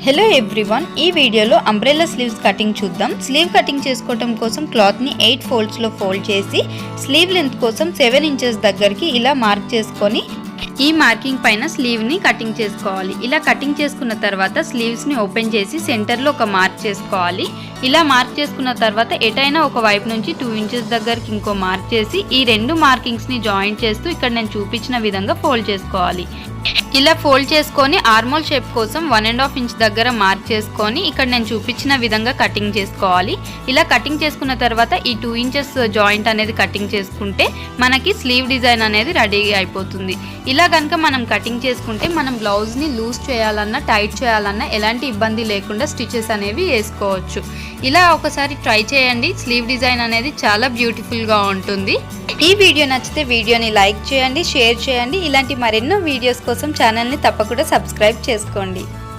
Hello everyone, ఈ వీడియోలో umbrella sleeves cutting చూద్దాం. స్లీవ్ కటింగ్ చేసుకోవడం కోసం క్లాత్ ని 8 ఫోల్డ్స్ లో ఫోల్డ్ చేసి స్లీవ్ లెంత్ కోసం 7 ఇంచెస్ దగ్గరికి ఇలా మార్క్ చేసుకొని ఈ మార్కింగ్ పైన స్లీవ్ ని కటింగ్ చేసుకోవాలి. ఇలా కటింగ్ చేసుకున్న తర్వాత స్లీవ్స్ ని ఓపెన్ చేసి సెంటర్ లో ఒక మార్క్ చేసుకోవాలి. ఇలా మార్క్ చేసుకున్న తర్వాత ఎటైనా ఒక వైపు నుంచి 2 ఇంచెస్ దగ్గరికి ఇంకో మార్క్ చేసి ఈ రెండు మార్కింగ్స్ ని జాయింట్ చేస్తూ ఇక్కడ నేను చూపించిన విధంగా ఫోల్డ్ చేసుకోవాలి. ఇలా ఫోల్డ్ చేసుకొని ఆర్మోల్ షేప్ కోసం 1.5 ఇంచ్ దగ్గర మార్క్ చేసుకొని ఇక్కడ నేను చూపించిన విధంగా కటింగ్ చేసుకోవాలి. ఇలా కటింగ్ చేసుకున్న తర్వాత ఈ 2 ఇంచెస్ జాయింట్ అనేది కటింగ్ చేసుకుంటే మనకి స్లీవ్ డిజైన్ అనేది రెడీ అయిపోతుంది. ఇలా కనుక మనం కటింగ్ చేసుకుంటే మనం బ్లౌజ్ని లూజ్ చేయాలన్నా టైట్ చేయాలన్నా ఎలాంటి ఇబ్బంది లేకుండా స్టిచెస్ అనేవి వేసుకోవచ్చు. ఇలా ఒకసారి ట్రై చేయండి. స్లీవ్ డిజైన్ అనేది చాలా బ్యూటిఫుల్గా ఉంటుంది. ఈ వీడియో నచ్చితే వీడియోని లైక్ చేయండి, షేర్ చేయండి. ఇలాంటి మరెన్నో వీడియోస్ కోసం ఛానల్ని తప్పకుండా సబ్స్క్రైబ్ చేసుకోండి.